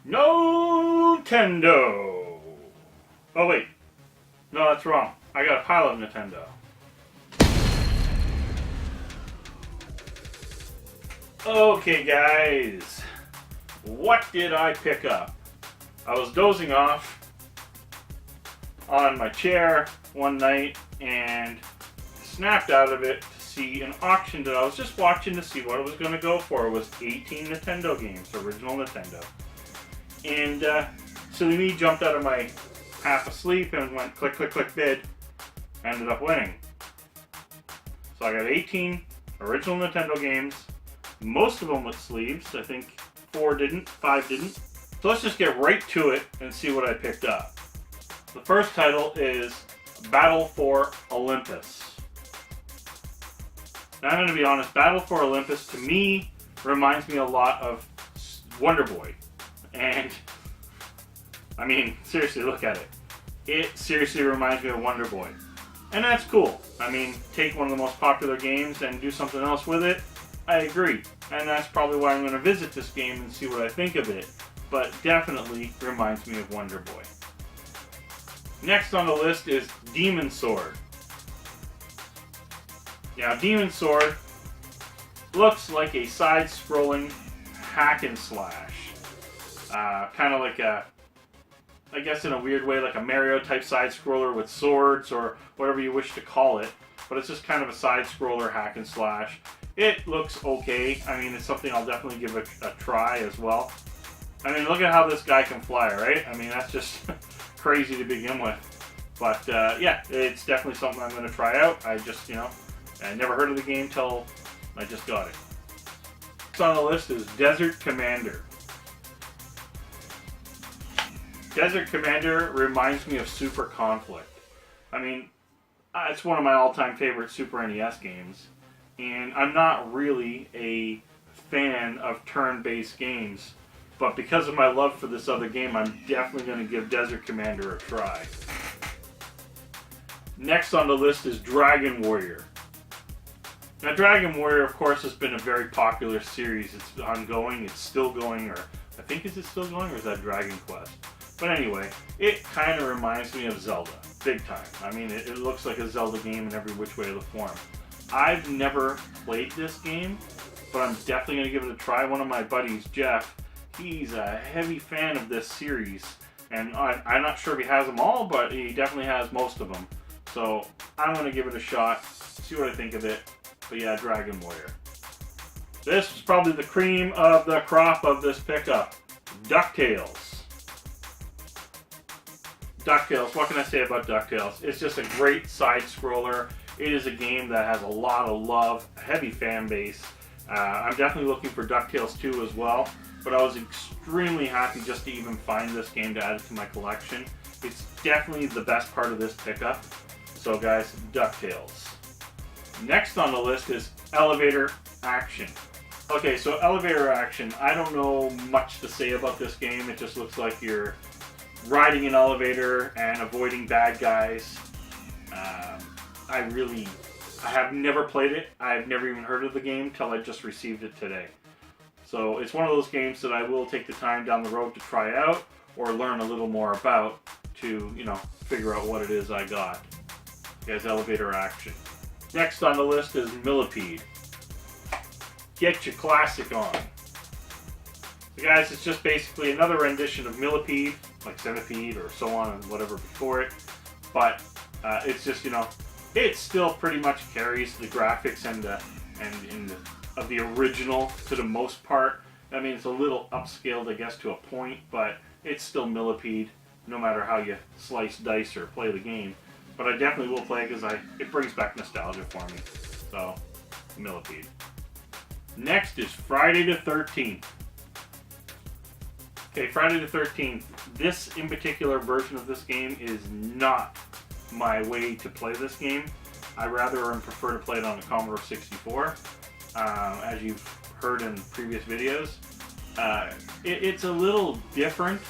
Nintendo. Oh wait, no, that's wrong. I got a pile of Nintendo. Okay, guys, what did I pick up? I was dozing off on my chair one night and snapped out of it to see an auction that I was just watching to see what it was going to go for. It was 18 Nintendo games, original Nintendo. And silly me jumped out of my half asleep and went click, click, click bid. Ended up winning. So I got 18 original Nintendo games, most of them with sleeves. I think 4 didn't, 5 didn't. So let's just get right to it and see what I picked up. The first title is Battle for Olympus. Now I'm going to be honest, Battle for Olympus to me reminds me a lot of Wonder Boy. And, I mean, seriously, look at it. It seriously reminds me of Wonder Boy. And that's cool. I mean, take one of the most popular games and do something else with it. I agree. And that's probably why I'm going to visit this game and see what I think of it. But definitely reminds me of Wonder Boy. Next on the list is Demon Sword. Now, Demon Sword looks like a side-scrolling hack and slash. Kind of like a, I guess in a weird way, like a Mario type side-scroller with swords or whatever you wish to call it. But it's just kind of a side-scroller hack and slash. It looks okay. I mean, it's something I'll definitely give a try as well. I mean, look at how this guy can fly, right? I mean, that's just crazy to begin with. But yeah, it's definitely something I'm going to try out. I just, I never heard of the game till I just got it. Next on the list is Desert Commander. Desert Commander reminds me of Super Conflict. I mean, it's one of my all-time favorite Super NES games. And I'm not really a fan of turn-based games. But because of my love for this other game, I'm definitely going to give Desert Commander a try. Next on the list is Dragon Warrior. Now, Dragon Warrior, of course, has been a very popular series. It's ongoing, it's still going, or I think, is it still going, or is that Dragon Quest? But anyway, it kind of reminds me of Zelda, big time. I mean, it looks like a Zelda game in every which way of the form. I've never played this game, but I'm definitely going to give it a try. One of my buddies, Jeff, he's a heavy fan of this series, and I'm not sure if he has them all, but he definitely has most of them. So I'm going to give it a shot, see what I think of it. But yeah, Dragon Warrior. This was probably the cream of the crop of this pickup. DuckTales. DuckTales, what can I say about DuckTales? It's just a great side-scroller. It is a game that has a lot of love, a heavy fan base. I'm definitely looking for DuckTales 2 as well, but I was extremely happy just to even find this game to add it to my collection. It's definitely the best part of this pickup. So guys, DuckTales. Next on the list is Elevator Action. Okay, so Elevator Action, I don't know much to say about this game. It just looks like you're riding an elevator and avoiding bad guys. I have never played it. I've never even heard of the game till I just received it today. So it's one of those games that I will take the time down the road to try out or learn a little more about to, figure out what it is I got. As Elevator Action. Next on the list is Millipede. Get your classic on. So guys, it's just basically another rendition of Millipede, like Centipede or so on and whatever before it. But it's just, it still pretty much carries the graphics and of the original to the most part. I mean, it's a little upscaled, I guess, to a point, but it's still Millipede, no matter how you slice, dice, or play the game. But I definitely will play because it brings back nostalgia for me. So, Millipede. Next is Friday the 13th. Okay, Friday the 13th. This in particular version of this game is not my way to play this game. I rather and prefer to play it on the Commodore 64. As you've heard in previous videos. It's a little different.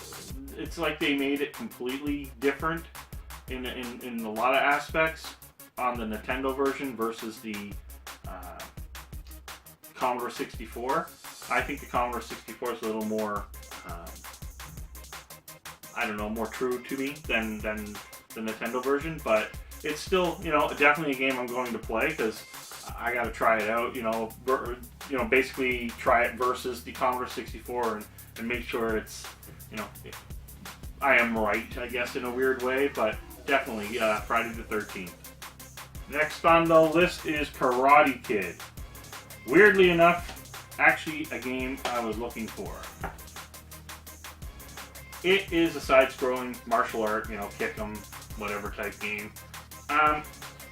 It's like they made it completely different in a lot of aspects on the Nintendo version versus the Commodore 64. I think the Commodore 64 is a little more I don't know, more true to me than the Nintendo version, but it's still, you know, definitely a game I'm going to play because I got to try it out. You know, basically try it versus the Commodore 64 and make sure it's, you know, I am right, I guess, in a weird way, but definitely Friday the 13th. Next on the list is Karate Kid. Weirdly enough, actually a game I was looking for. It is a side-scrolling martial art, you know, kick 'em, whatever type game.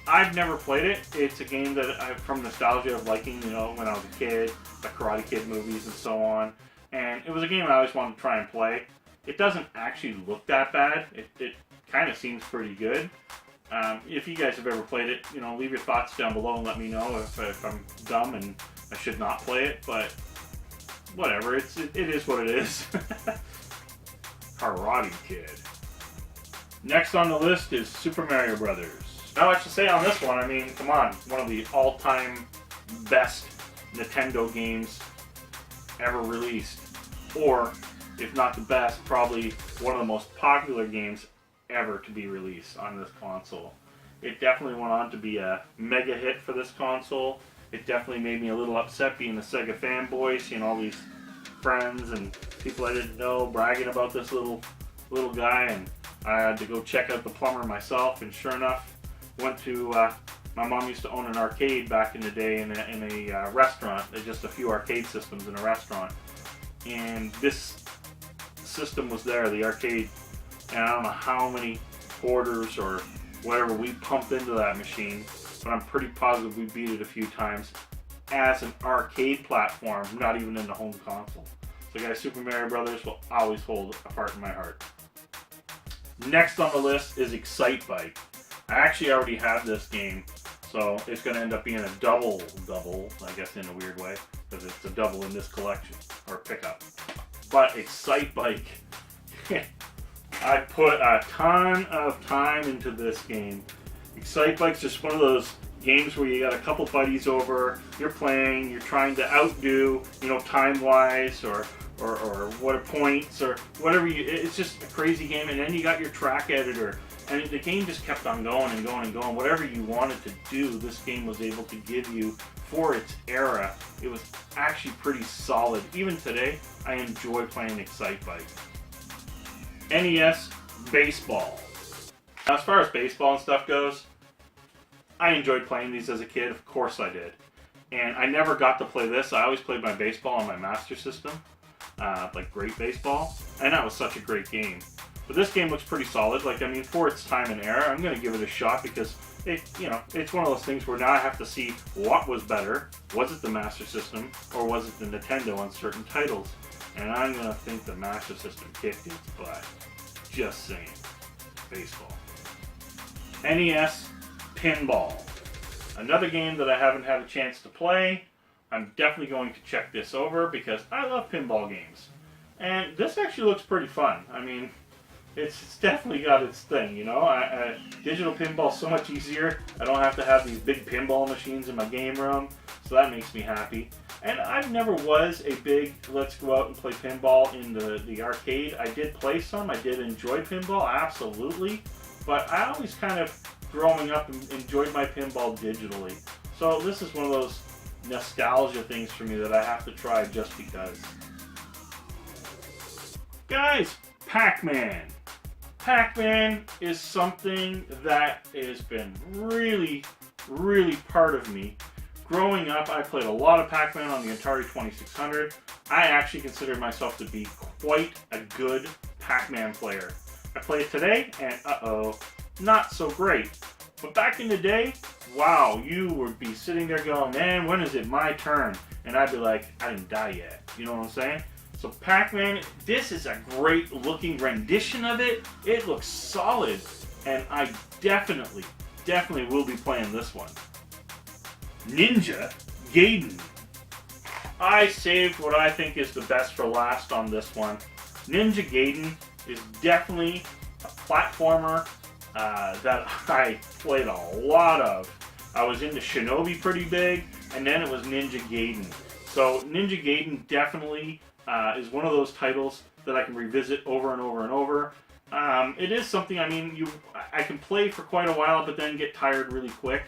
I've never played it. It's a game that from nostalgia of liking, you know, when I was a kid, the Karate Kid movies and so on. And it was a game I always wanted to try and play. It doesn't actually look that bad. It kind of seems pretty good. If you guys have ever played it, you know, leave your thoughts down below and let me know if I'm dumb and I should not play it. But whatever, it is what it is. Karate Kid. Next on the list is Super Mario Brothers. Now I should say on this one, I mean, come on, one of the all-time best Nintendo games ever released. Or, if not the best, probably one of the most popular games ever to be released on this console. It definitely went on to be a mega hit for this console. It definitely made me a little upset being a Sega fanboy, seeing all these friends and people I didn't know bragging about this little guy, and I had to go check out the plumber myself, and sure enough, went to, my mom used to own an arcade back in the day in a restaurant. There's just a few arcade systems in a restaurant. And this system was there, the arcade, and I don't know how many quarters or whatever we pumped into that machine, but I'm pretty positive we beat it a few times as an arcade platform, not even in the home console. So guys, Super Mario Brothers will always hold a part in my heart. Next on the list is Excite Bike. I actually already have this game, so it's going to end up being a double, I guess in a weird way, because it's a double in this collection, or pickup. But Excite Bike, I put a ton of time into this game. Excite Bike's just one of those games where you got a couple buddies over, you're playing, you're trying to outdo, you know, time-wise, or what are points, or whatever it's just a crazy game, and then you got your track editor. And the game just kept on going and going and going. Whatever you wanted to do, this game was able to give you for its era. It was actually pretty solid. Even today, I enjoy playing Excite Bike. NES Baseball. Now, as far as baseball and stuff goes, I enjoyed playing these as a kid. Of course I did. And I never got to play this. I always played my baseball on my Master System, like Great Baseball. And that was such a great game. But this game looks pretty solid. Like, I mean, for its time and era, I'm going to give it a shot because it, you know, it's one of those things where now I have to see what was better. Was it the Master System or was it the Nintendo on certain titles? And I'm going to think the Master System kicked its butt. Just saying. Baseball. NES Pinball. Another game that I haven't had a chance to play. I'm definitely going to check this over because I love pinball games. And this actually looks pretty fun. I mean, it's definitely got its thing, you know. Digital pinball's so much easier. I don't have to have these big pinball machines in my game room, so that makes me happy. And I never was a big let's go out and play pinball in the arcade. I did play some. I did enjoy pinball, absolutely. But I always kind of, growing up, enjoyed my pinball digitally. So this is one of those nostalgia things for me that I have to try just because. Guys, Pac-Man. Pac-Man is something that has been really, really part of me. Growing up, I played a lot of Pac-Man on the Atari 2600. I actually consider myself to be quite a good Pac-Man player. I play it today, and not so great. But back in the day, wow, you would be sitting there going, man, when is it my turn? And I'd be like, I didn't die yet. You know what I'm saying? So Pac-Man, this is a great looking rendition of it. It looks solid, and I definitely will be playing this one. Ninja Gaiden. I saved what I think is the best for last on this one. Ninja Gaiden is definitely a platformer that I played a lot of. I was into Shinobi pretty big, and then it was Ninja Gaiden. So Ninja Gaiden definitely is one of those titles that I can revisit over and over and over. It is something, I mean, I can play for quite a while, but then get tired really quick.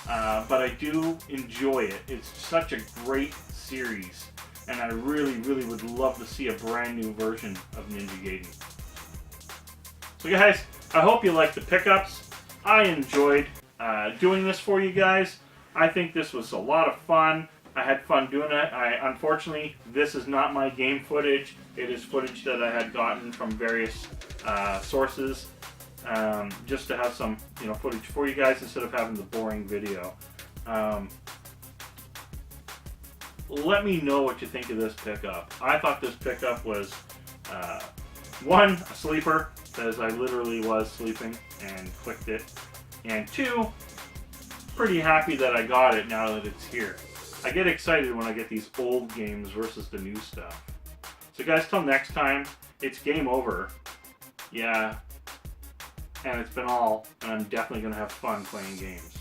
But I do enjoy it. It's such a great series, and I really, really would love to see a brand new version of Ninja Gaiden. So guys, I hope you liked the pickups. I enjoyed doing this for you guys. I think this was a lot of fun. I had fun doing it. Unfortunately, this is not my game footage. It is footage that I had gotten from various sources, just to have some, footage for you guys instead of having the boring video. Let me know what you think of this pickup. I thought this pickup was, one, a sleeper, because I literally was sleeping and clicked it, and two, pretty happy that I got it now that it's here. I get excited when I get these old games versus the new stuff. So guys, till next time, it's game over. Yeah, and it's been all, and I'm definitely going to have fun playing games.